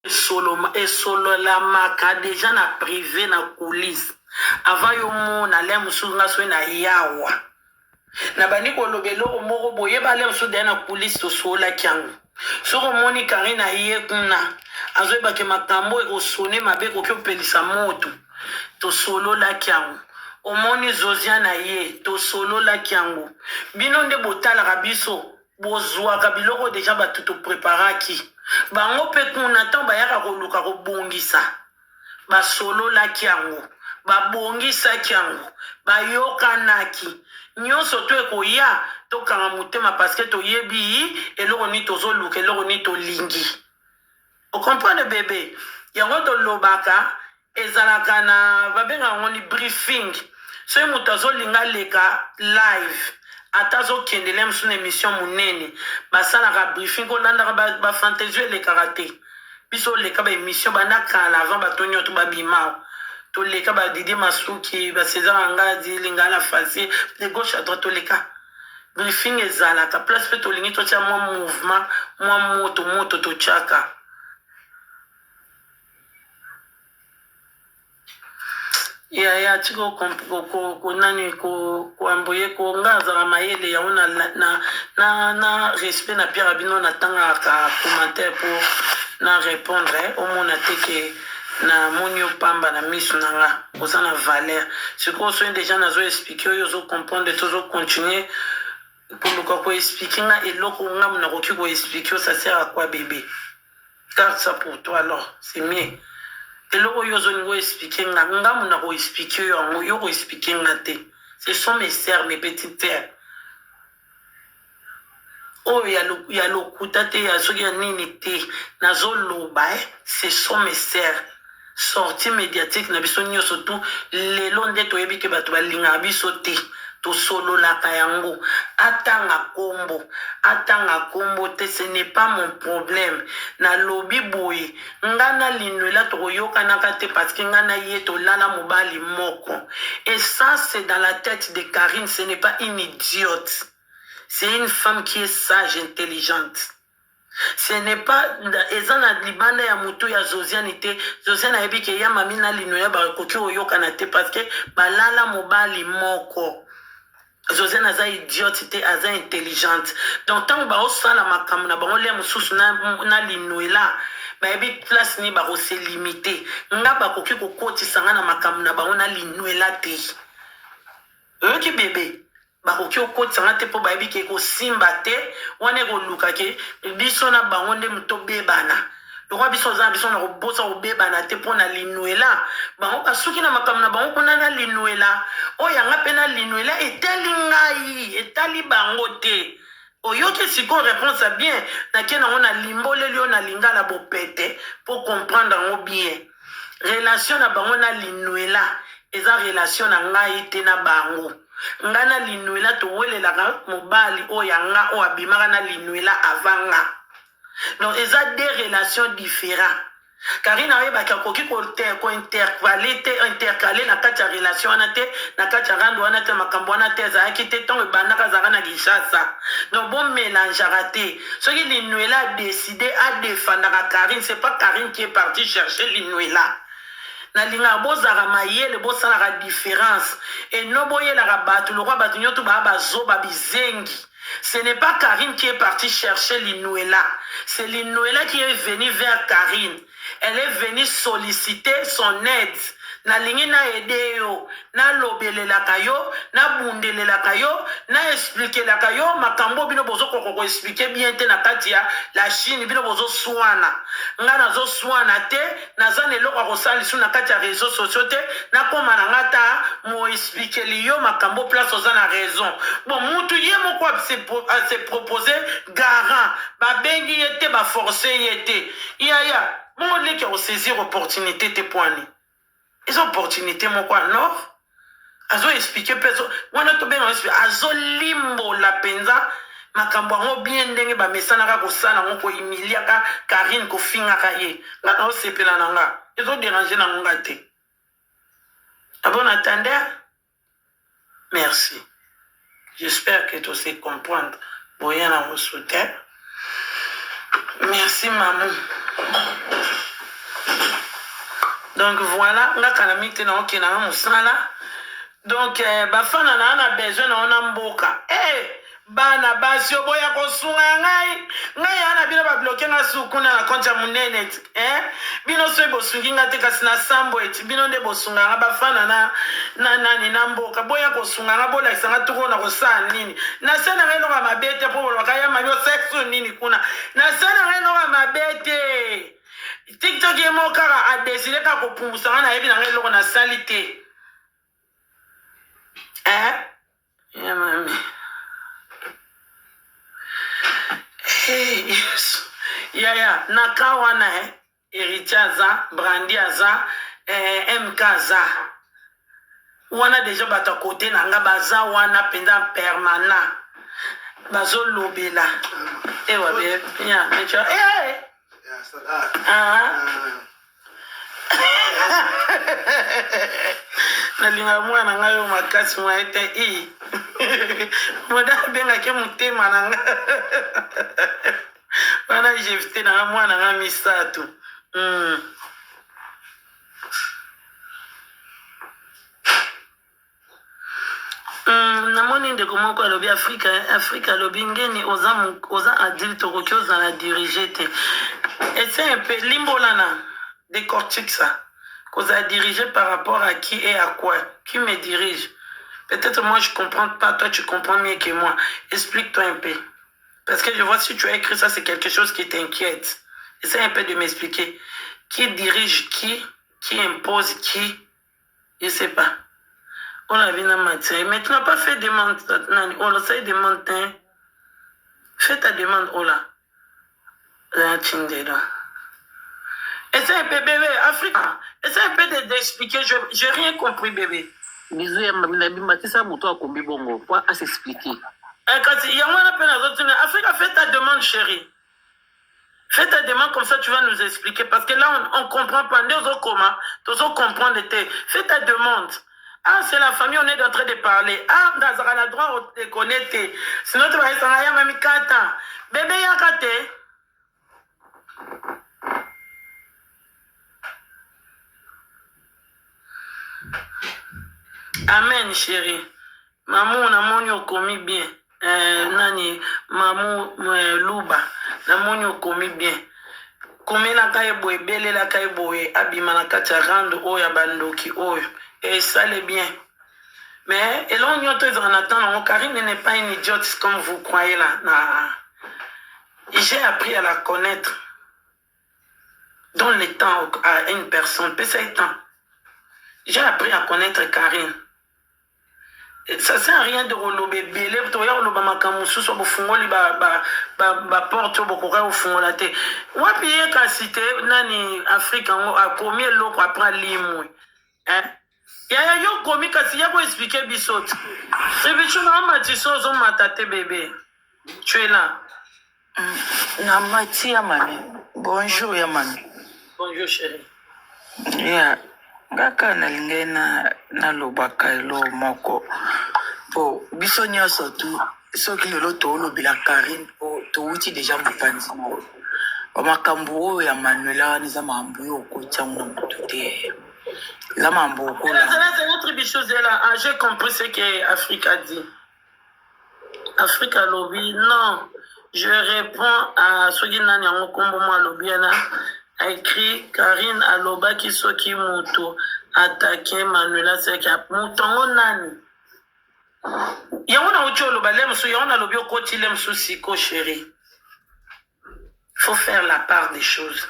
solo la maka déjà na privé na coulisse avant yo mona le musunga so na yawa na bani ko lobelo moko boye ba le so de na coulisse to sola kyango soko moni Karine ye kuna azoe ba ke makambo e sone mabe ko pelisa moto to solo la kyango omoni Zosiana ye to solo la kyango bino nde botala kabiso bozwa kabiloko déjà batuto preparaki bango pe kuna to bayaka koluka kobongisa basolo la kyango babongisa kyango bayokanaki nyonso to ekoya tokanga motema parce que toyebi eloko ni tozoluka eloko ni tolingi okomprendre bebe yango tolobaka ezalaka na babenga yango ni briefing soki moto azolinga leka live ata azokendele mosu na émission monene basalaka briefing kolandaka bafantasio elekaka te biso oleka baémission banakala avant bato nyonso babima toleka badidi masuki basezar angadi lingala fasi de gauche à droite toleka briefing ezalaka place mpe tolingi totya mwa mouvement mwa moto totyaka ya tiko konani koamboye konga azala mayele yango na respect na pierre abino natangaka commentaire pour na répondre omona teke na moni opamba na miso na nga oza na valeur sikoyo soki déjà nazo explique oyo ozocomprendre tozo continuer koluka koexplike nga eloko nga mona koki koexplike yo ça sert à quoi bébé garde ça pour toi alors c'est mieux eloko yo ozolingo explike nga mona koexplike yo yango yo koexplike nga te ce sont mes sœurs mes petites sœurs oyo ya lokuta te ya soki ya nini te nazoloba ce sont mes sœurs sortie médiatique na biso nyonso tu lelo nde toyebi ke bato balingaka biso te tosololaka yango atanga kombo te ce n'est pas mon problème nalobi boye nga na linuela tokoyokanaka te parce que nga na ye tolala mobali moko et ça c'est dans la tête de Karine, ce n'est pas une idiote, c'est une femme qui est sage, intelligente. Ce n'est pas ezana libanda ya mutu ya Zosiane te Zosiane ayebi ke ya mami na linuela bakoki oyokana te parce que balala mobali moko. Zosiane aza idiote te aza intelligente donc tant baosala makambo na bango lia mosusu na linuela bayebi place ni bakose limité nga bakoki kokotisa nga na makambo na bango na linuela te oyoki bebe bakoki okotisa nga te mpo bayebi ke kosimba te wana ekoluka ke biso na bango nde moto bebana lokwa biso oza na biso na kobosa kobebana te mpo na linuela bango basuki na makambo na bango kuna na linuela oyo yanga mpe na linuela etali ngai etali bango te oyoki sikoyo réponse ya bien nakie nango na limboleli oyo na lingala bopete mpo comprendre yango bien relation na bango na linuela eza relation na ngai te na bango nga na linuela towelelaka mobali oyo yanga oyo abimaka na linuela avant nga donc eza deux relations différentes. Karine ayebaki akoki intercalé na kati ya relation wana te na kati ya rando wana te makambo wana te ezalaki te ntongo ebandaka azalaka na Kinshasa donc bomélangeaka te soki linuela a décidé adefandaka Karine, c'est pas Karine qui est partie chercher linuela nalinga bozaka mayele bosalaka différence eno boyelaka bato lokwa bato nyonso baa bazoba bizengi. Ce n'est pas Karine qui est partie chercher Linuela. C'est Linuela qui est venue vers Karine. Elle est venue solliciter son aide. Na lingi na ede yo, na lobelelaka yo, na bundelelaka yo, na expliquelaka yo, makambo bino bozo koko expliquer bien te na kati ya la Chine, bino bozo swana. Nga nazo swana te, naza neloko akosala lisu na kati ya réseaux sociaux te, na koma na ngata mo expliquer li yo makambo place oza na raison. Bon, mutu ye moko se proposer garant, ba bengi yete, ba forcer yete. Ya, mon leki a saisir opportunité te poani. Les opportunités, mon quoi, non? Azo expliqué, wana to ben azo limbo la penza, makambo ngo bien ndenge ba mesana ka kosala ngo ko imilia ka Karine ko finga ka ye. Nga na osepela nanga. Ezo déranger na nga te. A bon attendeur? Merci. J'espère que tu sais comprendre. Boyana mon soutien. Merci maman. Donc voilà, nga kanamite na oke na musala. Donc bafana na besoin na ona mboka. Bana basi oboya kosunga ngai ana bino ba bloquer nga sukuna na konta munene bino so bosungi nga te kasi na sambo eti bino nde bosunga nga bafana na nani na mboka boya kosunga nga bola isanga tuko na kosa nini na sana ngeno ka mabete po bola kaya manyo sexo nini kuna na sana ngeno ka mabete TikTok yemo kaka a décidé ka kopumbusa nga na yebi na ngelo na salite ya mami. Yes. Yeah. Nakawana Erichaza, Brandi Aza, MK Aza. Wana déjà bata côté nanga baza wana pendant permanent. Bazo lobela. Ewa be. Ya, mecha. Nalinga mwana ngayo makasi mwa ete moda benga ke mutema nanga bana jefte na mwana nga misato namoni ndeko moko alobi Afrika alobi ngeni oza adulte okoki ozala dirige te ese un peu limbolana décortique ça oza dirigé par rapport à qui et à quoi qui me dirige. Peut-être moi je comprends pas, toi tu comprends mieux que moi. Explique-toi un peu. Parce que je vois si tu as écrit ça, c'est quelque chose qui t'inquiète. Essaye un peu de m'expliquer. Qui dirige qui impose qui, je sais pas. On a vu dans ma tête. Mais tu n'as pas fait demande. On l'a fait demande. Fais ta demande, Ola. Là, tu essaye un peu, bébé, Africa. Essaye un peu d'expliquer. J'ai rien compris, bébé. Bisous ya mabina ça moto akombi bongo pour à s'expliquer. Quand il y a moins de peine à d'autres, Africa, fais ta demande, chérie. Fais ta demande comme ça, tu vas nous expliquer. Parce que là, on ne comprend pas. Nous on comprend. Fais ta demande. Ah, c'est la famille, on est en train de parler. Ah, dans un droit, on te connaît. Sinon, tu vas rester là, mamie, 4 ans. Bébé, il y a 4 ans. Amen, chérie. Maman, on a mon commis bien. Nani, maman, Luba, na mon commis bien. Comme la caille belle la caille boye, abima la kacha rando, oya bandoki, oyo. Et ça l'est bien. Mais, et là, on y a en attendant, Karine n'est pas une idiote comme vous croyez là. J'ai appris à la connaître. Donne le temps à une personne, peu ça temps. J'ai appris à connaître Karine. Ça sert à rien de relever belé to ya loba makamusu so bofungoli ba porte bokora ofungola te wapi ye ka cité nani Afrique ngo a premier loko après limwe ya yo komi kasi ya ko expliquer bisot c'est bichu na matiso zo matate bébé tu es là na mati ya mami bonjour ya mami bonjour chérie ya ngaka nalingai na lobaka elo moko po biso nyonso tu soki lelo toolobela Karine po touti deja mopanzi mo bamakambo oyo ya Manuela wana eza makambo oyo okotiango na motu te eza makambo okola c'est notre bichose là. J'ai compris ce que Africa dit. Africa lobby non, je réponds à ce qui n'a pas combo moi lobby là. A écrit Karine Aloba qui soki moto attaqué Manuela Seka mutongo nani yawona ucho loba lemsu yawona lobyo koti lemsu siko chérie. Faut faire la part des choses.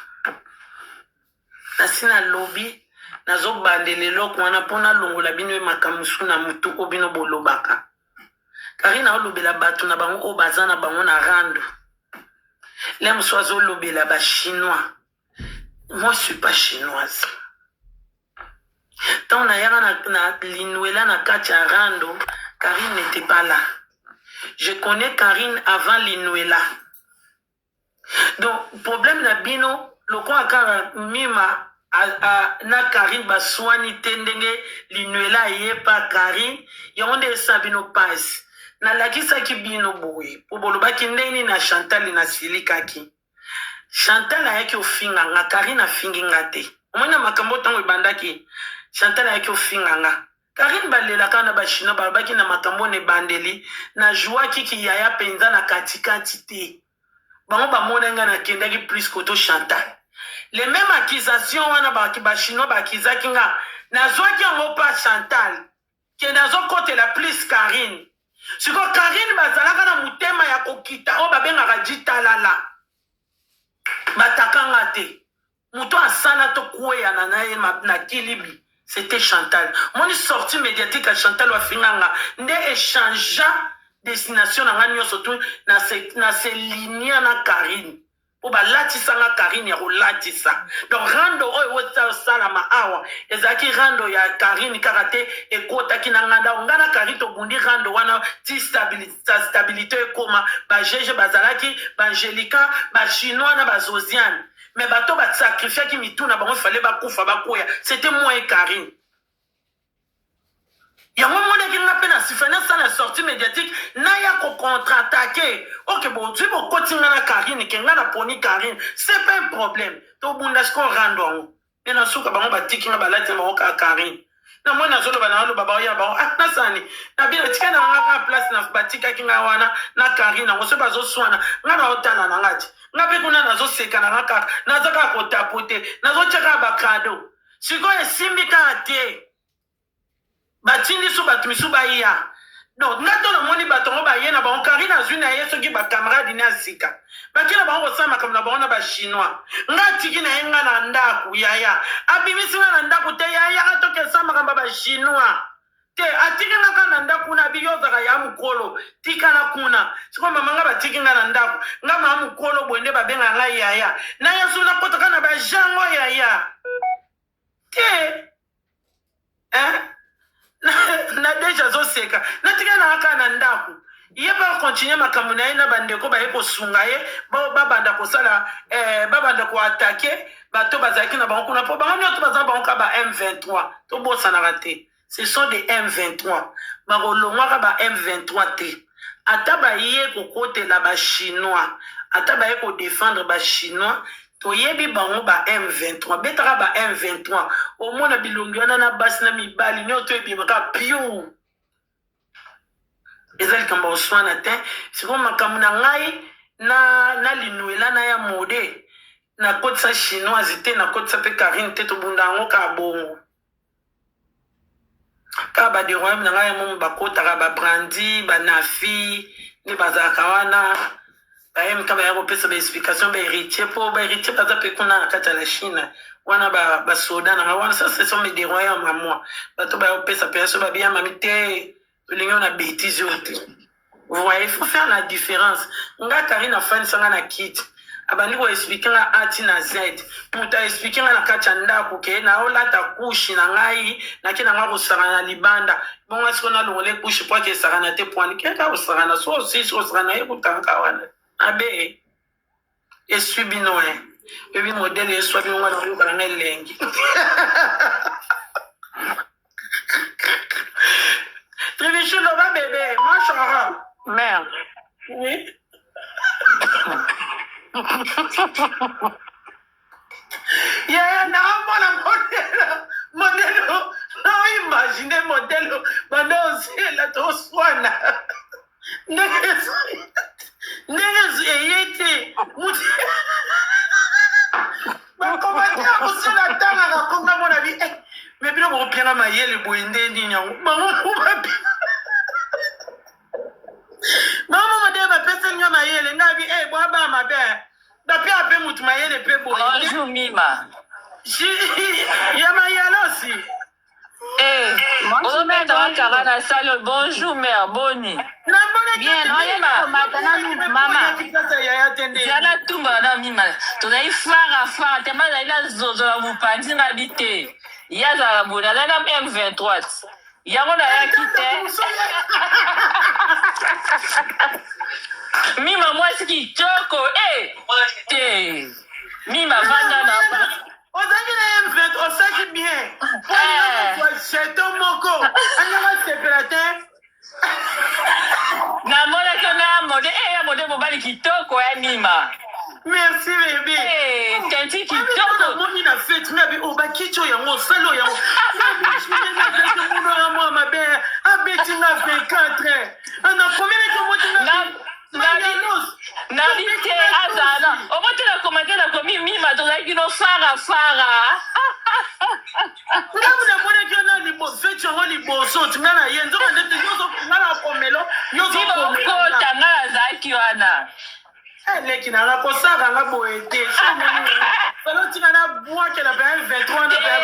Nasina lobby nazo bandele loko wana pona longola bino makamusu na mutu obino bolobaka. Karine olobela batu na bango obazana bango na rando. Lemsu azo lobela ba chinois. Moi, je ne suis pas chinoise. Tant on a na Linuela na Katia Rando, Karine n'était pas là. Je connais Karine avant Linuela. Donc, problème na bino, le quoi aka mima na Karine baswani tendenge Linuela yé pas Karine, yonde sabino passe. Na lakisa ki bino boye. Poboloba ki ndeni na Chantal na Silikaki. Chantal a yaki ofinga nga Karine a fingi nga te. omona makambo ntango ebandaki Chantal ayaki ofinganga Karine balelaka na bachino balobaki na makambo na ebandeli na jouaki ki yaya mpenza na katikati te bango bamona nga nakendaki plus koto Chantal les mêmes accusations wana bachino bakizaki nga nazwaki yango pa Chantal ke nazokotela plus Karine siko Karine bazalaka na motema ya kokita oyo babengaka jitalala batakanga te moto asala to kweyana na ye na kilibi c'était Chantal moni sortie médiatique à Chantal wafinganga nde échangea destination na nga nyonso tu na se linia na Karine po balatisanga Karine ya kolatisa donc rando oyo osalama awa ezalaki rando ya Karine kaka te ekotaki na nganda nga na Karine tobundi rando wana ti stabilité ekoma bagege bazalaki baangélika bachinois na bazosiane mais bato basacrifiaki mituna bango fallait bakufa bakoya c'était moi et Karine yango monaki nga mpe na sifana sa na sortie médiatique naya contre-attaquer ok bon tu bokoti nga na Karine ke nga na poni Karine c'est pas un problème tobunda siko rando yango e na suka bango batiki nga balati bango ka Karine na moi nazoloba na aloba baoya bango nasani na bino tika na nga place na batikaki nga wana na Karine yango so bazoswana nga na otala na ngati nga mpe kuna nazoseka na nga kaka naza kaka kotapote nazotyaka bakado sikoyo esimbi kaka te batindi so bato misu baya donc nga to namoni bato ngo baye na bango Karine azwi na ye soki bakamarade ne asika baki na bango kosala makambo na bango na bachinois nga atiki na ye nga na ndako yaya abimisi nga na ndako te yaya atokesa makambo ya bachinois te atiki nga kaka na ndako kuna abiyozaka ya mokolo tika na kuna sikoyo mama nga batiki nga na ndako nga mama mokolo boye nde babenga ngai yaya na ye so nakotaka na bajango yaya te na deja zoseka natika na aka na ndako ye bakontinue makambo na ye na bandeko baye kosunga ye babanda kosala babanda koatake bato bazalaki na bango kuna mpo bango nyonso baza bango ka ba M23 tobosanaka te ce sont des M23 bakolongwaka ba M23 te ata baye kokotela bachinois ata baye kodefendre bachinois toyebi bango ba M23 betaka ba M23 omona bilongi wana na basi na mibali nyoto ebimaka piu eza likambo oswana te sikoyo makambo na ngai na linuela na ya mode nakotisa chinoise te nakotisa mpe Karine te tobunda yango kaka bongo kaka bade royaume na ngai momo bakotaka babrandi banafi nde bazalaka wana bayemika baya kopesa baexplication baheritier mpo baheritier baza mpe kuna na kati ya la Chine wana basoda nanga wana ça ce sont mes royaume à moi bato baya kopesa mpe so babiyamami te tolingi na bêtise oyo te voyez il faut faire la différence nga Karine afanisanga na kiti abandi koexplike nga ati na z moto aexplike nga na kati ya ndako ke naolata kushi na ngai nake na nga kosaka na libanda bongo siko nalongole kushi po ake esakana te poani keka kosakana so osisi kosakana ye kotanka wana abe eswi bino ebi modele eswa bino wana oyokana nga elengi Trivichu loba bébé moi chara Mère. oui yaya naamona modelo naoimagine modelo banda osiela toswana ndenge eye te bakomate ya kosala ntangaka konga mona bi me bino bokopianga mayele boye nde nini yango bango modele bapesa nyo mayele nga bi boaba mabe bape ape mutu mayele pe boye Bonjour Mima. ya mayele aussi Bonjour mère, bonjour mère, boni. Bien, maman. Diana Tumba na Mima. Tozali fara tema la zozo la mupandi na bite. Ya za bona la M23. Yango na ya kite. Mima moi ski toko te. Mima vanda na ozaki na M20 osaki bien jeton moko anyaka sepela te namonaki na ya mode mobali kitoko Mima. merci bébé tenti kitoko namoni na fete nabi obaki fara. Kuna mwana kiona libo fecho ngo liboso tingana yenzo ndete yozo ngala komelo yozo komelo. Ko tangala zaki wana. Leki na la posaka nga boete. Solo tingana bua ke la ba 23 na ba.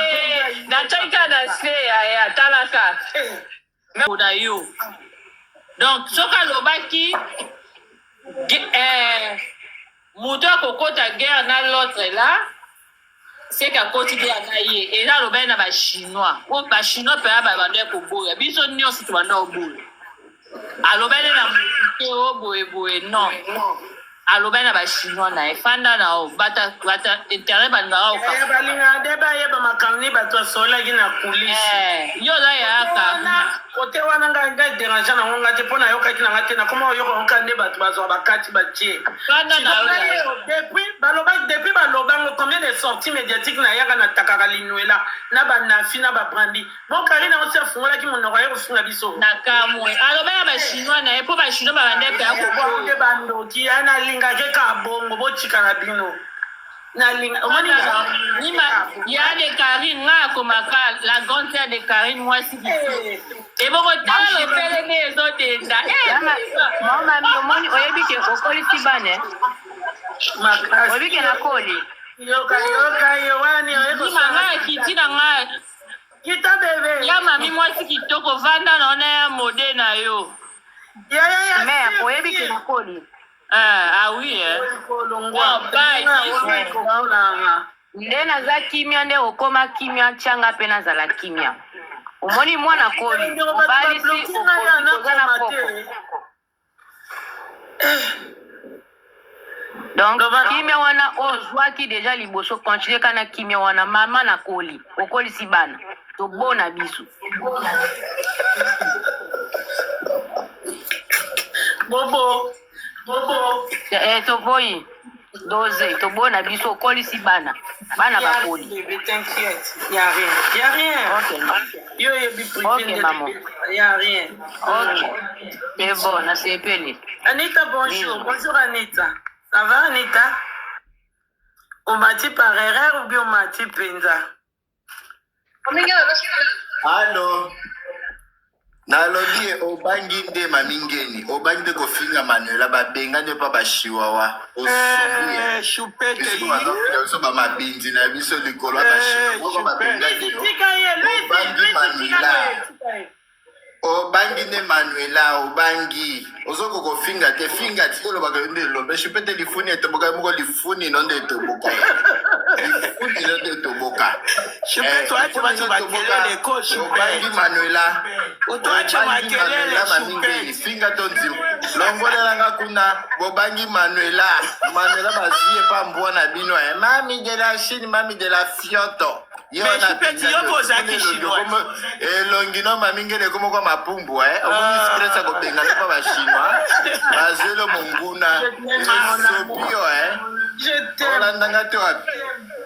Na taika na se ya talaka. Na yo. Donc soka lobaki moto akokota guerre na l'autre là. C'est qu'à côté à Naïe et là le ben na ba chinois o ba chinois pe ba bande ko boya biso nyonso to bande oboya alo ben na moto o boye non alo ben na ba chinois na efanda na o bata intérêt ba na o ka ba linga de ba ye ba makani ba to sola gina kulisi yo la ya ka kote wana nga déranger na ngonga te pona yo ka kina ngate na koma yo ko nkande ba to ba zo ba kati ba tie fanda na depuis balobango combien de sorties médiatiques na yaka na takaka linuela na ba nafi na ba brandi bon karina on se fungola ki monoko ya kofunga biso na kamwe alo ben ba chinois na e po ba chinois ba bande pe ko ko ba ndoki ana linga ke ka bongo bo chikana bino na linga omoni nima ya de Karine nga komaka la grande sœur de Karine moi si et boko talo pele ne zo tenda mama mi omoni oyebi ke okoli sibane oyebi ke na koli yoka yo wani oyeko nga kitina nga kita bebe ya mami moi si kitoko vanda na ona ya mode na yo ya mais oyebi ke na koli ah oui nde naza kimia nde okoma kimia tianga mpe nazala kimia omoni mwana koli obalisi oza na koko donc kimia wana ozwaki deja liboso continue kana kimia wana mama na koli okolisi bana tobona biso bobo toboyi doze tobona biso okolisi bana bakoli t'inquiète y a rien yo yebi ok maman y a rien c'est bon nasepeli Anita bonjour Anita ça va Anita on m'a dit par erreur ou bien on m'a dit penza Allô nalobi obangi nde mamingeni obangi nde kofinga manuela babenga nde pa bashiwawa chupete biso bamabinzi na biso likolo ya bashiwawa obangi nde manuela obangi ozoko kofinga te finga ti olobaka yo nde lobe chupete lifuni etoboka moko lifuni no nde etoboka lifuni no nde etoboka obangi manuela mamingeni finga to nzima longolelanga kuna bobangi manuela bazie pa mbwa na bino mami de la chine mami de la fioto elongino mamingene komoko mapumbu omoni stress akobenga te pa bachinois bazwelo monguna esopio olandanga te wapi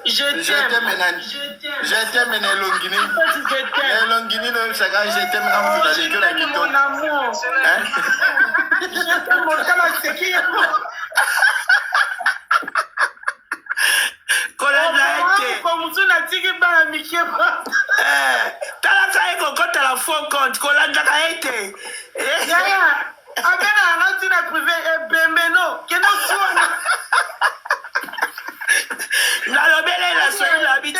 jeteme na elongini noyebisaka jeteme na mutu na lekio na kitoko talaka ekokotala faux compte kolandaka ete abena anati na privé ebembeno keno suana nalobele na soki ayebi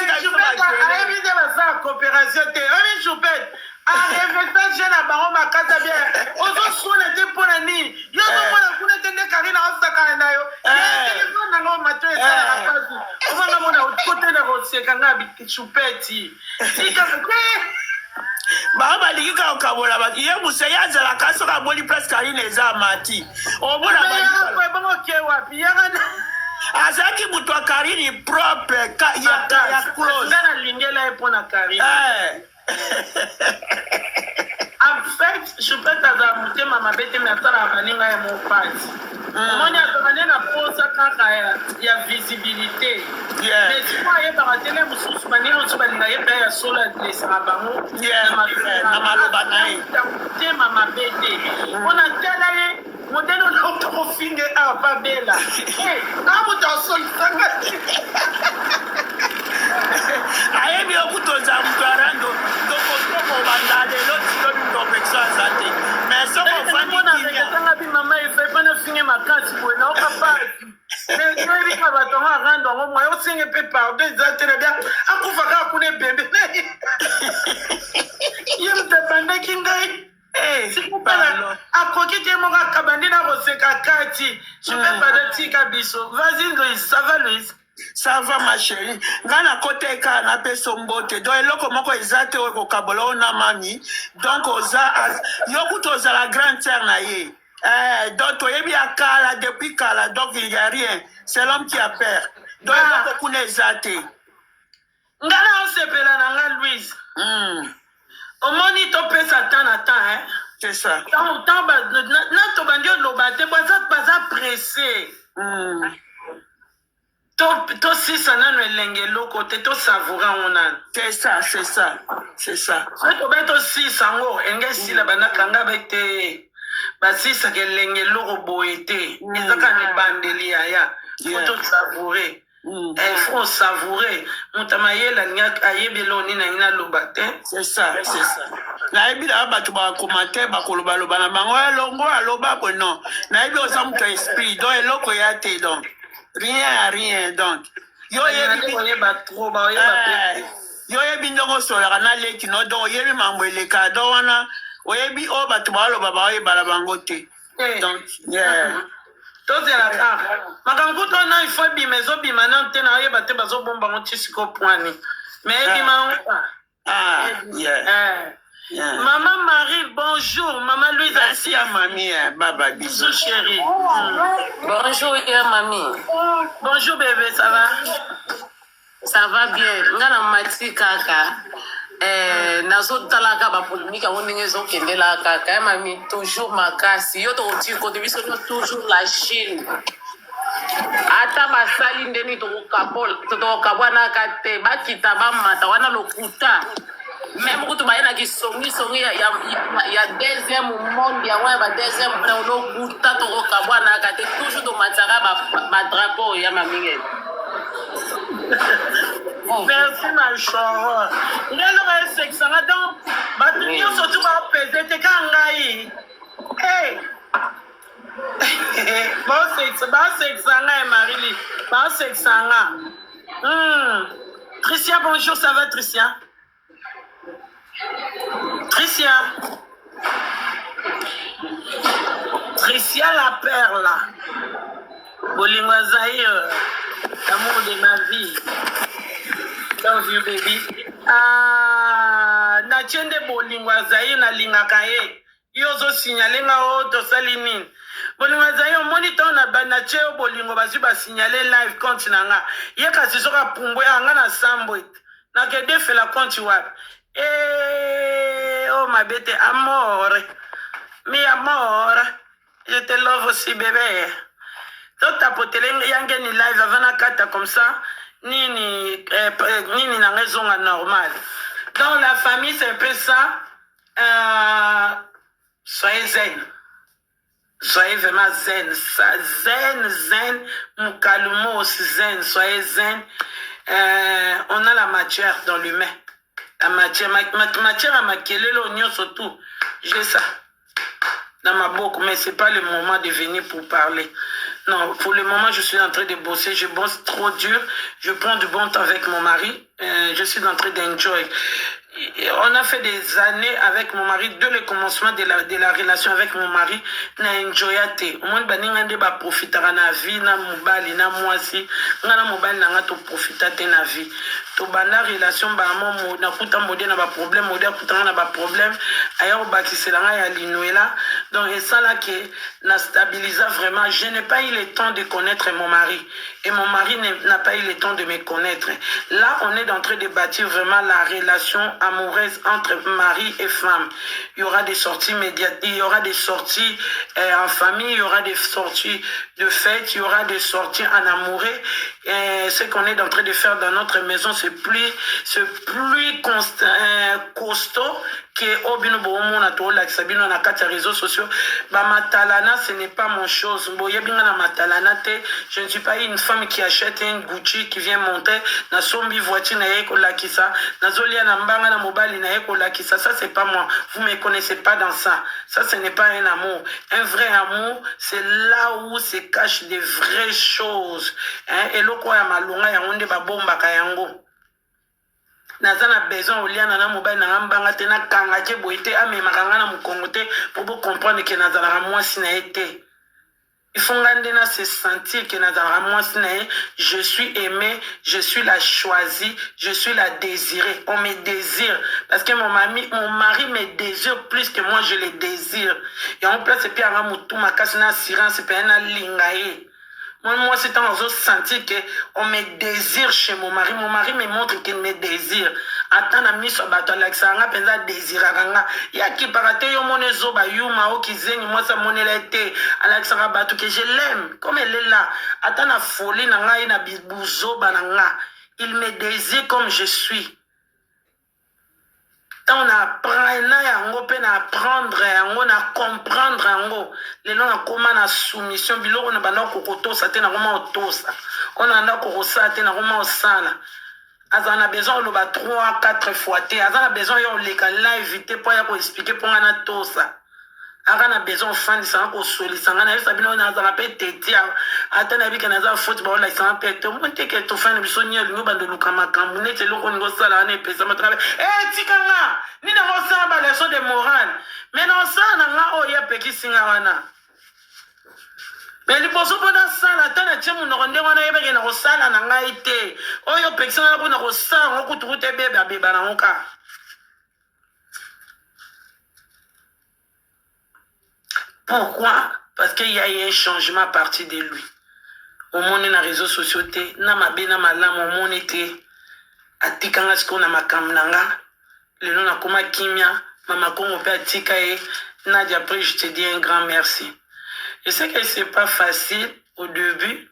te basala coopération te omi chupete arefectage na bango makasa bien ozosuna te mpona nini yo ozomona kuna te nde karina osakana na yo telefone nango mato esalaka pasi omanga mona kote na koseka nga chupeti bango balingi kaka kokabola bato ye musa ye azalaka soki aboli place karina eza amati omona ke wapi azalaki moto ya karini propre ya close nga nalingela ye mpo na karina en fait chupete azala motema mabe te me asalaka baninga ye mopasi omoni azala nde na posa kaka ya visibilité mais siko ayebaka tele mosusu banini mosusu balinga ye mpe ya solo adresaka bango na maloba na ye motema mabe te mpona tala ye modele olauta kofinge awa babela amoto asolisanga senga pe pardon ezatela bien akufaka akune bembe ye mtabandaki ngai akoki te moko akabandi na koseka kati je pada tika biso vas-y Louise, ça va Louise? Ça va ma chérie. Ngana kote ka na peso mbote. Donc eloko moko ezate o kokabola na mami. Donc oza yokuto oza la grande sœur na ye. Donc toyebi akala depuis kala donc il y a rien. C'est l'homme qui a peur. Donc eloko kuna ezate. Ngana osepela na nga Louise. Omoni to pesa temps na temps hein. C'est ça. Tant ba na to bandi loba te baza pressé. To sisa nano elenge loko te to savourer onana. C'est ça, c'est ça, c'est ça. To beto sisa ngo enge sila banakanga bete basisa ke elenge loko boete. Ezaka ne bandeli ya. Faut savourer. Il faut savourer. Mutamayela nyak ayebeloni na ina loba te. C'est ça, c'est ça. Na ebi la ba tu ba commenter ba koloba loba na bango longo aloba ko non. Na ebi osamu to esprit donc eloko ya te donc. Rien donc. Yo yebi ndongo sola na leki no donc yebi mambo eleka do wana oyebi o batu balo baba oye bala bango te. Donc yeah. Tozela ka. Makangu to na ifo bi mezo bi manan te na oye bate bazo bomba ngo tisiko poani. Mais bi ma yeah. Yeah. Maman Marie, bonjour. Maman Louise. Merci à mamie. Baba, bisous chérie. Bonjour, mamie. Bonjour bébé, ça va? Ça va bien. Ngana mati kaka. Nazo talaka ba polémique on ningezo kendela kaka. Mamie toujours makasi. Yo to ti ko biso toujours la Chine. Ata basali ndeni to kapol to kabwana kate bakita ba mata wana lokuta. Même quand tu vas y songi il y a deuxième monde il y a deuxième temps le goûta to kabwana kate toujours do matara ba drapeau ya mamingé. Merci ma chère. Il y a le sexe donc batunion surtout va peser te kangai. Hey. Ba sexe nga Marie. Ba sexe nga. Tricia bonjour, ça va Tricia? Tricia la perle. Bolingwa Zahir, l'amour de ma vie. Love you baby. Na tiende Bolingwa Zahir na lingakaye. Yozo signalé nga oto salinine. Bolingwa Zahir monitor na banache o bolingo bazu ba signaler live compte nanga. Ye kasi soka pumbo ya nga na sambo. Na kede fait la compte wapi. Oh ma bête, amore. Mi amore. Je te love aussi bébé. Donc tapotele yangeni live avant na kata comme ça. Nini na raison normale. Dans la famille c'est un peu ça. Soyez zen. Soyez vraiment zen. Zen. Moukalumo aussi zen. Soyez zen. On a la matière dans l'humain. La matière à maquiller l'oignon surtout. J'ai ça dans ma bouche, mais c'est pas le moment de venir pour parler. Non, pour le moment, je suis en train de bosser. Je bosse trop dur. Je prends du bon temps avec mon mari. Je suis en train d'enjoy. On a fait des années avec mon mari, dès le commencement de la relation avec mon mari, na enjoyate. Au moins, baningande ba profitera na vie, na mobali, na mwasi, na mobali na ngato profitate na vie. To bana relation ba mo na kuta modé na ba problème, modé kuta na ba problème, ailleurs ba kiselanga ya linuela. Donc et ça là que na stabilisa vraiment, je n'ai pas eu le temps de connaître mon mari et mon mari n'a pas eu le temps de me connaître. Là, on est en train de bâtir vraiment la relation amoureuse entre mari et femme. Il y aura des sorties médiatiques, il y aura des sorties en famille, il y aura des sorties de fête, il y aura des sorties en amoureux. Et ce qu'on est en train de faire dans notre maison, c'est plus costaud que Obino Bomo na to la Sabino na kata réseaux sociaux. Ba matalana, ce n'est pas mon chose. Boye binga na matalana te. Je ne suis pas une femme qui achète une Gucci qui vient monter na sombi voiture na yeko la kisa. Na zolia na mbanga na mobile na yeko la kisa. Ça c'est pas moi. Vous me connaissez pas dans ça. Ça ce n'est pas un amour. Un vrai amour, c'est là où c'est cache des vraies choses. Et le quoi ya malunga ya onde ba bomba kayango. Naza na besoin olia na mobile na mbanga te na kanga ke boite amemaka na mukongo te pour comprendre que nazala mwasi na été. Il faut se sentir que je suis aimé, je suis la choisie, je suis la désirée. On me désire. Parce que mon mari me désire plus que moi je le désire. Et on place puis à tout ma casse na assurance puis na lingaye. Moi c'est temps de sentir que on me désire chez mon mari me montre qu'il me désire. Attends na miso bato Alexandra penza désiranga. Ya ki parate yo mone zoba yuma o kizengi moi ça monela été Alexandra bato que je l'aime comme elle est là. Attends na folie na ngai na bibuzo bananga. Il me désire comme je suis. Tant on apprend na apprendre yango na comprendre yango lelo na koma na soumission biloko na bana kokotosa te na koma otosa on anda kokosa te na koma osala azana besoin lo ba 3-4 fois te azana besoin yo leka live éviter pour ya ko expliquer pour ngana tosa agana besoin fan ça ko solisa ngana yesa bino na azana pe tetia atana bika na za football la ça pe to monte ke to fan biso nyelu no bando luka makambu ne te loko ngo sala na pesa matrabe tikanga ni na ngo sala ba leçon de morale mais non ça na nga o ya peki singa wana mais li poso bona sala tana chemu no nde wana yeba ke na go sala na nga ite o yo peki singa na go sala ngo kutukute bebe beba na ngoka. Pourquoi? Parce qu'il y a eu un changement à partir de lui. Au monde dans les réseaux sociaux, na mabe na malam au monde était atikanga sko na makamnanga. Le nom na koma kimia, mama kongo pe atika e Nadia après je te dis un grand merci. Je sais que c'est pas facile au début.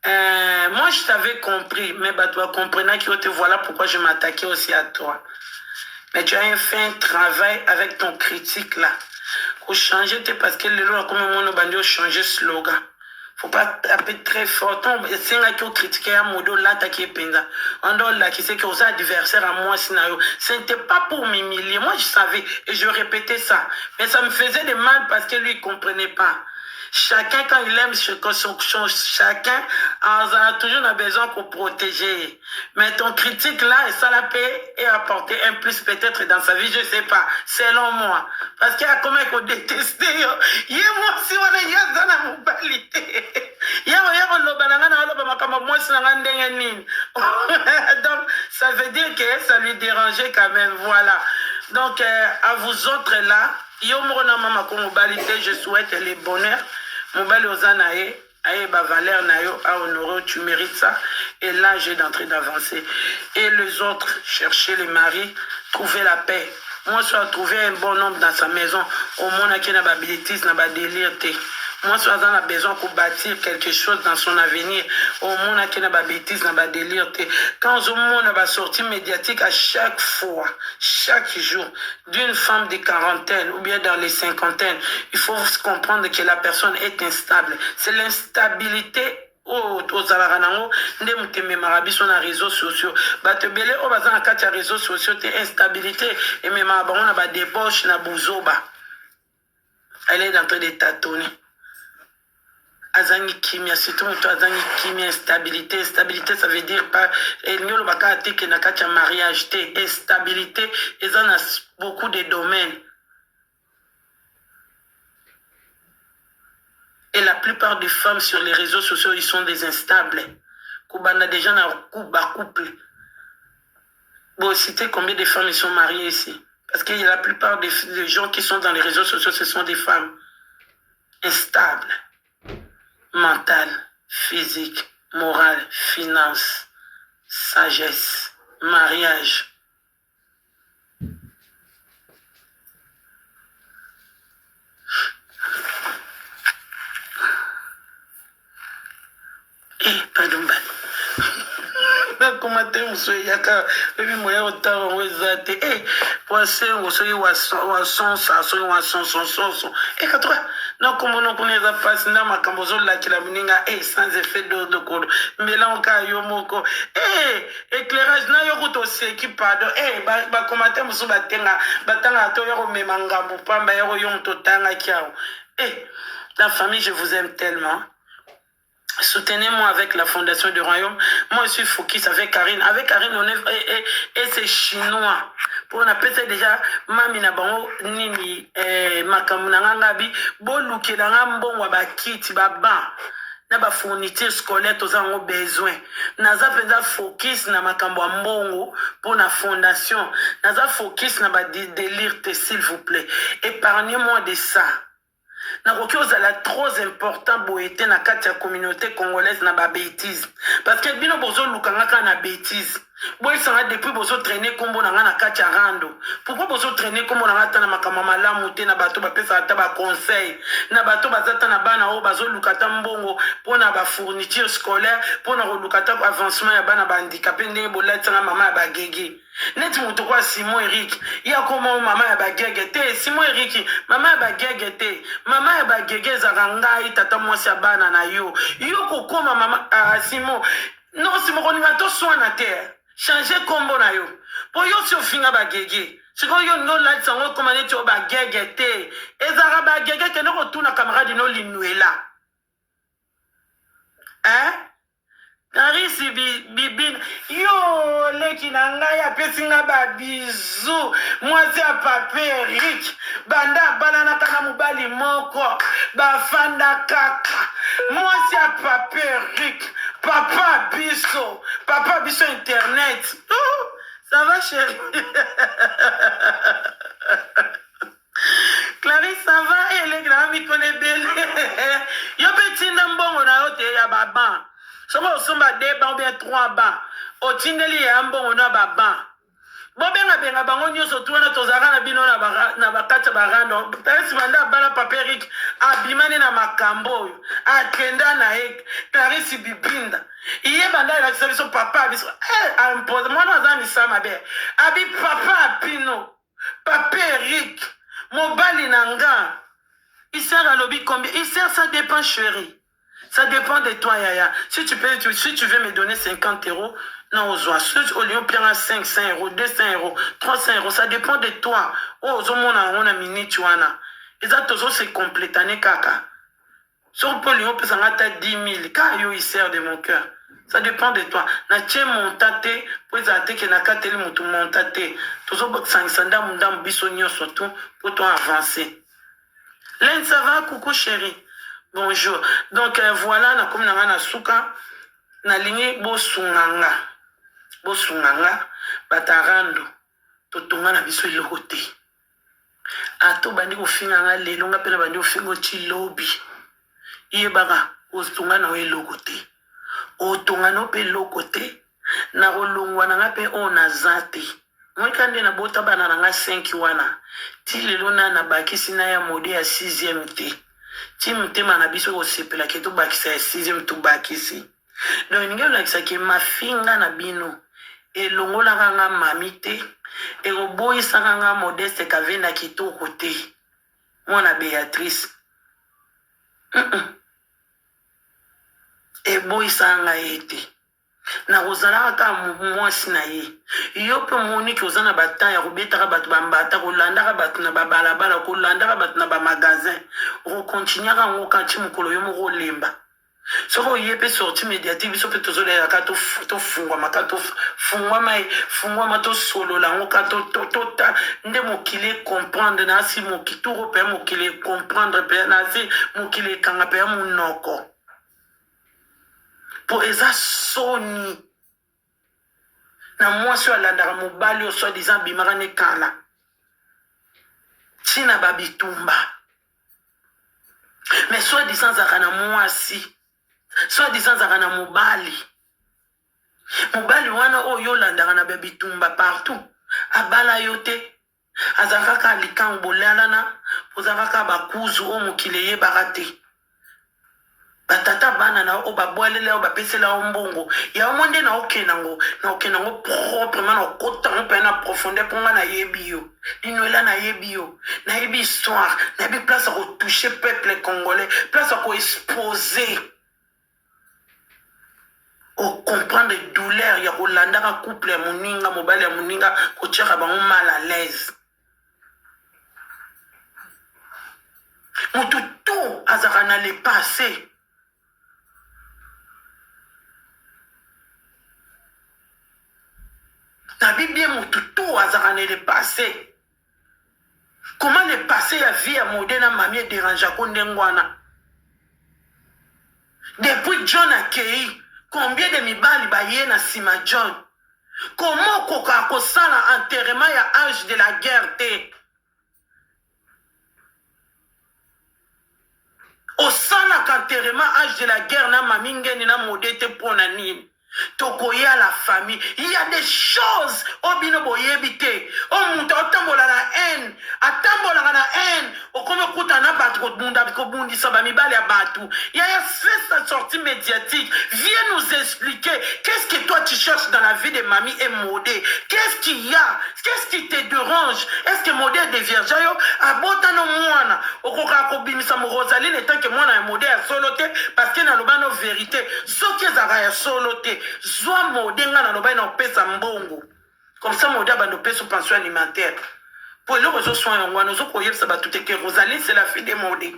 Moi je t'avais compris, mais bah toi comprenant que te voilà pourquoi je m'attaquais aussi à toi. Mais tu as fait un travail avec ton critique là. Faut changer parce que le lot comme on a changer slogan. Faut pas taper très fort. C'est un qui critiqué un modèle là qui penza. On doit là qui sait que aux adversaires à moi scénario. Ce n'était pas pour m'humilier. Moi je savais et je répétais ça. Mais ça me faisait de mal parce que lui il comprenait pas. Chacun, quand il aime chacun, a toujours besoin qu'on protège. Mais ton critique là, et ça la paix et apporter un plus peut-être dans sa vie, je ne sais pas, selon moi. Parce qu'il y a comment qu'on déteste. Il y a moi si on est dans la mobilité. Donc, ça veut dire que ça lui dérangeait quand même. Voilà. Donc, à vous autres là, je souhaite le bonheur. Mobali Ozanae, aye ba valeur nayo, à honorer, tu mérites ça. Et là, j'ai d'entrée d'avancer. Et les autres, chercher les maris, trouver la paix. Moi, je dois trouver un bon homme dans sa maison. Au monde, qui n'a pas bêtise, n'a pas délire. Moi, je dois besoin pour bâtir quelque chose dans son avenir. Au monde, qui n'a pas bêtise, n'a pas délire. Quand au monde va sortir médiatique à chaque fois, chaque jour, d'une femme de quarantaine ou bien dans les cinquantaines, il faut comprendre que la personne est instable. C'est l'instabilité. Aux alaranango nde muteme marabi sur les réseaux sociaux bato belé o bazana kati ya réseaux sociaux te instabilité et même bango na ba débauche na buzoba elle est en train de tâtonner azangi kimia surtout toi azangi kimia instabilité ça veut dire pas nyolo baka te ke na kati ya mariage te instabilité et ça a beaucoup de domaines. Et la plupart des femmes sur les réseaux sociaux, ils sont des instables. Koubana déjà dans couple. Bon, citez combien de femmes ils sont mariées ici. Parce que la plupart des gens qui sont dans les réseaux sociaux, ce sont des femmes instables. Mentales, physiques, morales, finances, sagesse, mariage. Pardon, comment tu es yaka ebi moya otaro wezate poisson osoyi wason sa soyi wason son katwa na kombo no kuneza passe na makambo zo lakila muninga sans effet de kodo mbela oka yo moko éclairage na yo kuto seki pardon ba komate musu batenga batanga to yo memanga bupamba yo yo mtotanga kiao la famille je vous aime tellement. Soutenez-moi avec la Fondation du Royaume. Moi, je suis focus avec Karine. Avec Karine, on est... Et c'est chinois. Pour on appelle ça déjà... Mami na bango nini... Makamuna ngabi... Bo luke na ngambo waba kiti baba... Na ba fourniture scolaire tous en besoin. Naza peza focus na makambo mbongo pour la fondation. Naza focus na ba délire s'il vous plaît. Épargnez-moi de ça. Nakoki ozala trop important boete na kati ya communauté congolaise na ba bêtise parce que bino bozo lukanga ka na bêtise boy sanga depuis bozo traîner kombo na nga na kati ya rando pourquoi bozo traîner kombo na nga ta na makama malamu te na bato ba pesa ata ba conseil na bato bazata na bana o bazo lukata mbongo pona ba fourniture scolaire pona ko lukata avancement ya bana ba handicapé ndenge bolati nga mama ya ba gege neti mutu kwa Simon Eric ya koma mama ya ba gege te Simon Eric mama ya ba gege te mama ya ba gege za ngai tata mwasi ya bana na yo kokoma mama Simon non Simon koninga to soana te changer kombo na yo po yo si ofinga ba gege siko yo no la tsango koma neti o ba gege te ezara ba gege ke no kotuna camarade no linuela Narisi bibin yo leki na ngai apesi nga ba bizu mwasi ya papa Eric banda balana kana mobali moko bafanda kaka mwasi ya papa Eric papa biso internet ça va chérie Clarisse ça va elle grand mi connaît belle yo petit mbongo na yo te ya baba Soma osomba 2 ba ou bien 3 ba. Otindeli ya mbongo na baba. Benga bango nyoso tuwana tozaka na bino na bakata barando. Tarisi banda bana paperik abimane na makambo. Akenda na ek. Tarisi bibinda. Iye banda la kisabiso papa biso. Impose mwana azani sama be. Abi papa apino. Papa Eric. Mobali nanga. Il sert à lobby combien? Il sert ça dépend chérie. Ça dépend de toi, Yaya. Si tu veux me donner 50 €, non, aux oies. Si au lieu de 500 €, 200 €, 300 €, ça dépend de toi. Oh, on a mini tuana. Et ça, toujours c'est complétané, kaka. Sur le lieu, peut s'en 10 000. Car il sert de mon cœur. Ça dépend de toi. Na tche montate, pour les attaques, na kateli montu montate. Toujours sangsanda mundam bisonio surtout, pour toi avancer. Len, ça va, coucou chérie. Bonjour. Donc voilà, na comme na suka na ligne bosunganga. Bosunganga batarando totonga na biso ilokote. Ato bandi ko finanga lelo nga pena bandi ko fingo ti lobby. Iye baka ostunga na ilokote. Otonga no pe lokote na rolongwa na nga pe ona zate. Moi kande na bota bana na nga 5 wana. Ti lelo na bakisi na ya mode ya 6e te. Tim tema na biso ko sepela ke to bakisa 6e to bakisi. Donc ninge lakisa ke mafinga na bino e longola nga mamite e oboyisa nga Modeste Kavenda kitoko te. Mwana Beatrice. E boyisa nga ete. Na ozala ka mwasi na ye. Yo pe moni ki ozana bata ya robeta ka batu bambata ko landa ka batu na balabala ko landa ka batu na ba magasin. O continuer ka ngoka ti mukolo yo mo lemba. Soko yepe sorti médiatique biso pe tozole ya ka to fungwa makato fungwa ma to solo la ngoka to ta nde mokile comprendre na si mokituro pe mokile comprendre pe na si mokile kanga pe munoko. Po eza soni na mwasi alandaka mobali o soi-disant bimaka ne kala tina babitumba mais soi-disant zaka na mwasi soi-disant zaka na mobali wana oyo olandaka na babitumba partout abala yo te azaka ka likango bolalana ozaka ka bakuzu o mokili yebaka te batata bana na o babwalele o bapesela o mbongo ya omonde na okenango proprement na okota pe na profondeur pour nga na yebi yo dinwela na yebi yo na yebi histoire na yebi place à retoucher peuple congolais place à exposer o comprendre douleur ya kolanda ka couple ya moninga mobali ya moninga ko tshaka bango mal à l'aise mutu tout azaka na le passé Nabi bien mututu azarane le passé. Comment le passé a vie à modena mamie dérangea kondengwana. Depuis John a accueilli, combien de mibali baye na sima John? Comment koka kosala enterrement ya âge de la guerre te? Osala enterrement âge de la guerre na mamingeni na modete pona nini? Tokoya la famille. Il y a des choses au bino boyebite. O muta otambola na haine. Atambola na haine. O comme kuta na batu ko bunda ko bundi saba mibali ya batu. Il y a fait sa sortie médiatique. Viens nous expliquer qu'est-ce que toi tu cherches dans la vie de mamie et Modé. Qu'est-ce qu'il y a? Qu'est-ce qui te dérange? Est-ce que Modé est dévierge? Abota no mwana. O koka ko bimisa mo Rosaline tant que mwana ya Modé a soloté parce que na loba no vérité. Ce que zara ya soloté. Zwa Modé nga na loba na pesa mbongo. Comme ça Modé ba no pesa pension alimentaire. Pour le réseau soin en nous koyeb ça ba tout que Rosaline c'est la fille de Modé.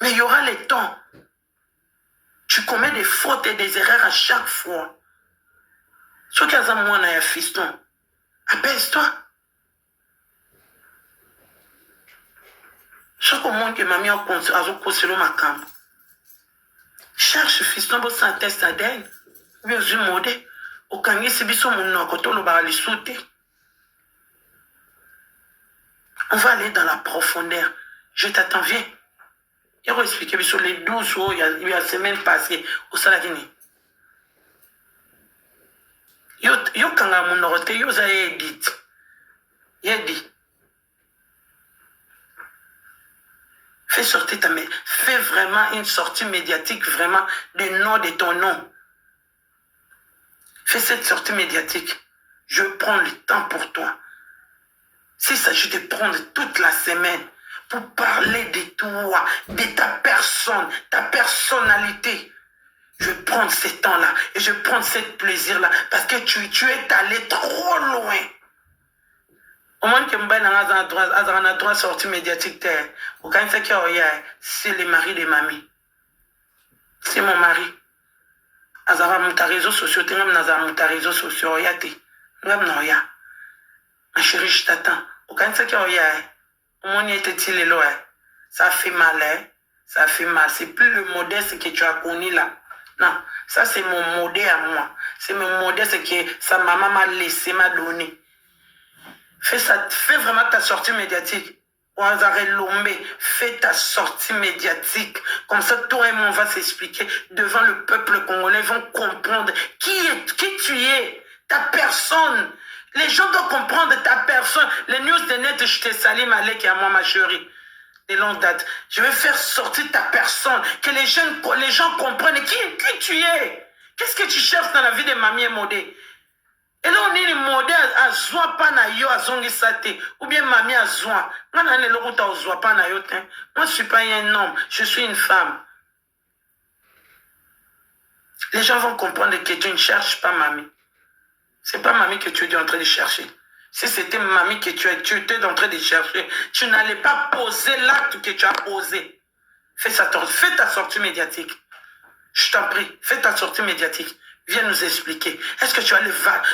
Mais il y aura le temps. Tu commets des fautes et des erreurs à chaque fois. Ce qui a moi na ya fiston. Apaise-toi. Chaque monde que mamie a conseillé ma camp. Cherche fiston pour s'en tester à d'elle. Bien sûr, Modé. Au kangi si biso mon nom, quand on le va aller sauter. On va aller dans la profondeur. Je t'attends, viens. Il va expliquer sur les 12 jours, il y a la semaine passée, au Saladini. Yo kanga mon orote, yo za edit. Yedi. Fais sortir ta mère. Fais vraiment une sortie médiatique, vraiment, du nom de ton nom. Fais cette sortie médiatique. Je prends le temps pour toi. S'il s'agit de prendre toute la semaine pour parler de toi, de ta personne, ta personnalité, je vais prendre ce temps-là et je vais prendre ce plaisir-là parce que tu es allé trop loin. Au moins que Mbaye n'a pas droit sortie médiatique, c'est le mari de mamie. C'est mon mari. Azara mon réseaux sociaux, tu as mon réseaux sociaux, ma chérie, je t'attends. Aucun de au moins, ça fait mal, hein? Ça fait mal. C'est plus le modeste que tu as connu là. Non, ça c'est mon modèle à moi. C'est mon modeste que sa maman m'a laissé, m'a donné. Fais vraiment ta sortie médiatique. Fais ta sortie médiatique. Comme ça, toi et moi, on va s'expliquer devant le peuple congolais. Ils vont comprendre qui tu es, ta personne. Les gens doivent comprendre ta personne. Les news de net, je te salue, Malek et à moi, ma chérie. De longue date. Je vais faire sortir ta personne. Que les gens comprennent qui tu es. Qu'est-ce que tu cherches dans la vie de mamie et Modé? Et là, on est Modé à Zoua Panayo, à Zongi Sate. Ou bien mamie à Zoua. Moi, je ne suis pas un homme. Je suis une femme. Les gens vont comprendre que tu ne cherches pas mamie. C'est pas mamie que tu es en train de chercher. Si c'était mamie que tu étais en train de chercher, tu n'allais pas poser l'acte que tu as posé. Fais ta sortie médiatique. Je t'en prie, fais ta sortie médiatique. Viens nous expliquer. Est-ce que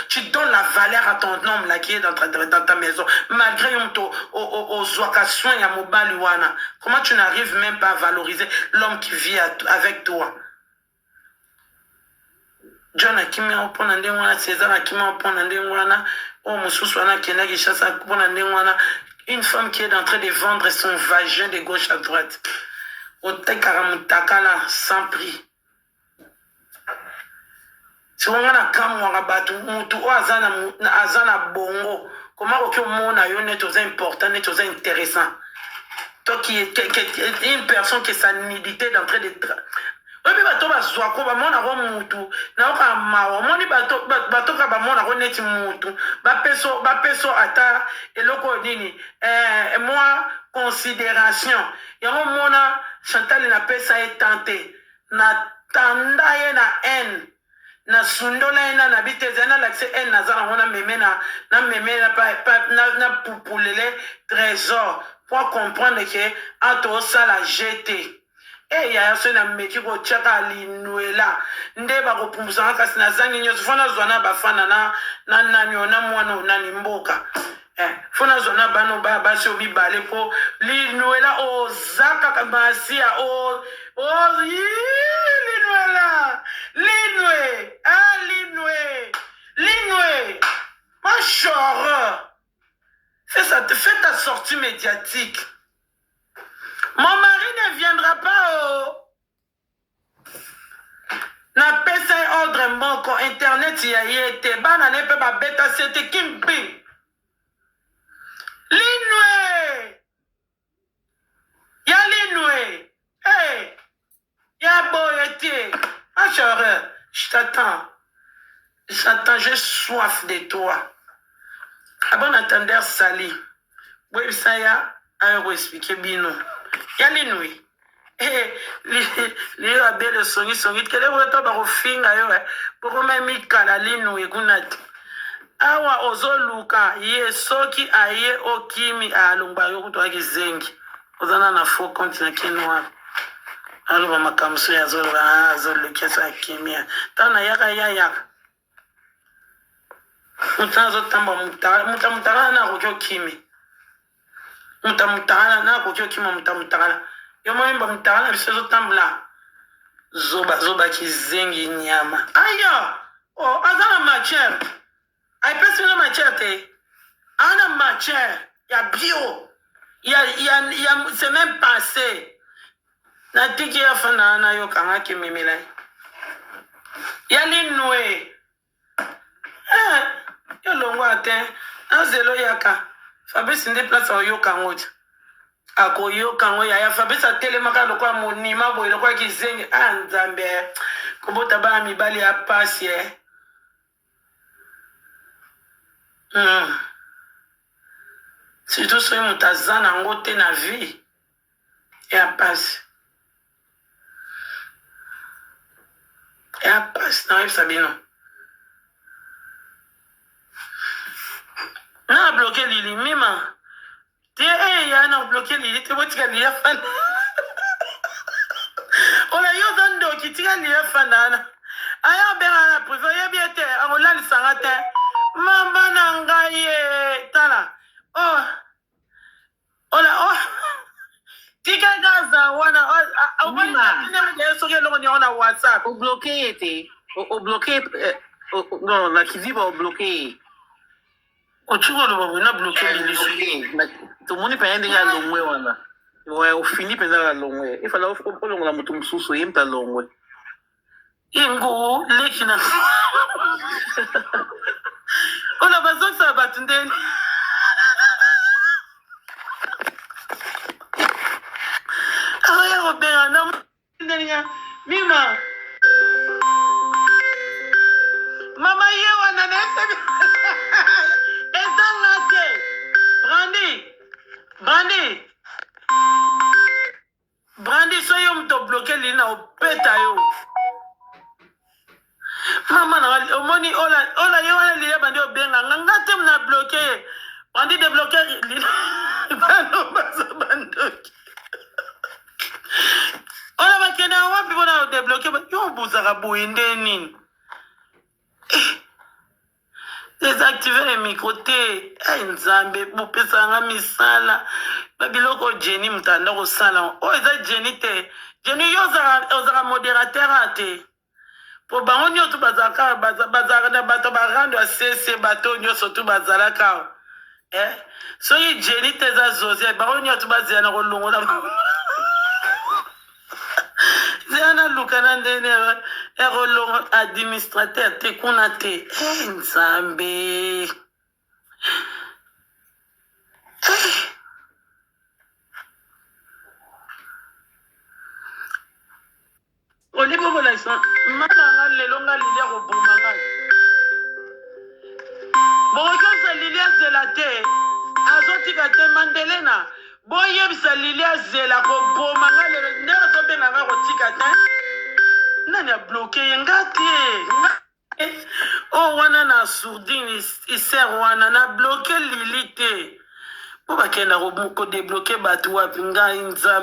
tu donnes la valeur à ton homme là qui est dans ta maison, malgré aux occasions et à Mobaliwana? Comment tu n'arrives même pas à valoriser l'homme qui vit avec toi? John Akimi opona ndengwana, César Akimi opona ndengwana, oh Moussouswana Kenagi Chassa opona ndengwana, une femme qui est en train de vendre son vagin de gauche à droite. Otekaramoutaka là, sans prix. Si on a un camouara batou, moutou azana bongo, comment on a une chose importante, une chose intéressante. Toi qui est une personne qui a sa nudité d'entrée de obi bato bazwako bamona ko mutu na oka mawa moni bato ka bamona ko neti mutu bapeso ata eloko nini moi considération yango mona Chantal na pesa etanté na tanda ye na haine na sundola ena na biteze na l'accès en nazana ona memena na memena na poupulele trésor pour comprendre que ato ça la jeter. yaya so na meki kotiaka linwela nde bakopumbusanga kasi nazangi nyonso fo nazwa na bafana na nani ona mwana onani mboka fo nazwa na bano basi obibale mpo linwela oza kaka masia linwe machore fais ta sortie médiatique. Mon mari ne viendra pas na pesa ordre moko internet ya yete bana ne pe ba beta c'était kimpi linwe ya boyete machore je t'attends j'ai soif de toi. Ah bon attendeur sali. Oui, ça y a à expliquer bino. Ya linui. Li la belle songi kele woto ba kofinga yo pour même kala linui kunati. Awa ozoluka ye soki aye okimi alongba yo kutwa kizengi. Ozana na faux compte na kinwa. Alo ba makamso ya zoluka sa kimia. Tana yaka. Mutazo tamba mutala na kokyo kimi. Mutamutala na kokyo kimi mutamutala. Yo mwemba mutala bisezo tambla. Zoba kizengi nyama. Aya! Oh, azana matière. Ay pesi na matière te. Ana matière. Ya bio. Ya c'est même passé. Na tiki ya fana na yo kanga kimimila. Ya linwe. Yo longo atin azelo yaka Fabrice nde place oyo kangoja akoyo kango ya Fabrice atelemaka lokwa monima boye lokwa kizengi nzambe kobota bana mibali ya pasi surtout soki moto aza nango te na vie ya pasi na oyebisa bino. Na bloqué Lili mima. Ya na bloqué Lili te botika Lili fan. Ola yo zando kitika Lili fanana. Aya bera na privé ya biete akolali sangate. Mama na ngai tala. Ola tika gaza wana o WhatsApp. O bloqué était o bloqué non la kiziba o bloqué. Ochuko lo na bloqué Lili. To moni pa yende ga longwe wana. O fini pe na longwe. Il fallait o longa mutu msusu yemta longwe. Ingo lekina. Ola bazosa batundeni. Aya robera na ndenia mima. Mama yewa na nese. Brandi soyo mto bloqué lina opeta yo. Mama na omoni ola yo wana liya bandi obenga ngate mna bloqué. Brandi débloqué lina. Bano basa bandoki. Ola bakena wapi bona débloqué yo buzaka boyende nini. Désactiver les micros te nzambe bopesanga misala babiloko Jenny mutanda kosala eza Jenny te Jenny yo ozaka modérateur ate po bango nyoto bazaka na bato barando asese bato nyoso tu bazalaka soki Jenny te za zoze bango nyoto bazela na kolongola zana lukana ndene erolongo administrateur te kuna te nzambe olibo bolakisa mana nga lelo nga lilia koboma nga bokokosa lilia zela te azotika te Mandelena boyebisa lilia zela koboma nga lelo nde azobenga nga kotika te nani a bloqué ngati wana na sourdine iser wana na bloqué Lili te po bakenda ko débloquer bato wapi ngai nzambe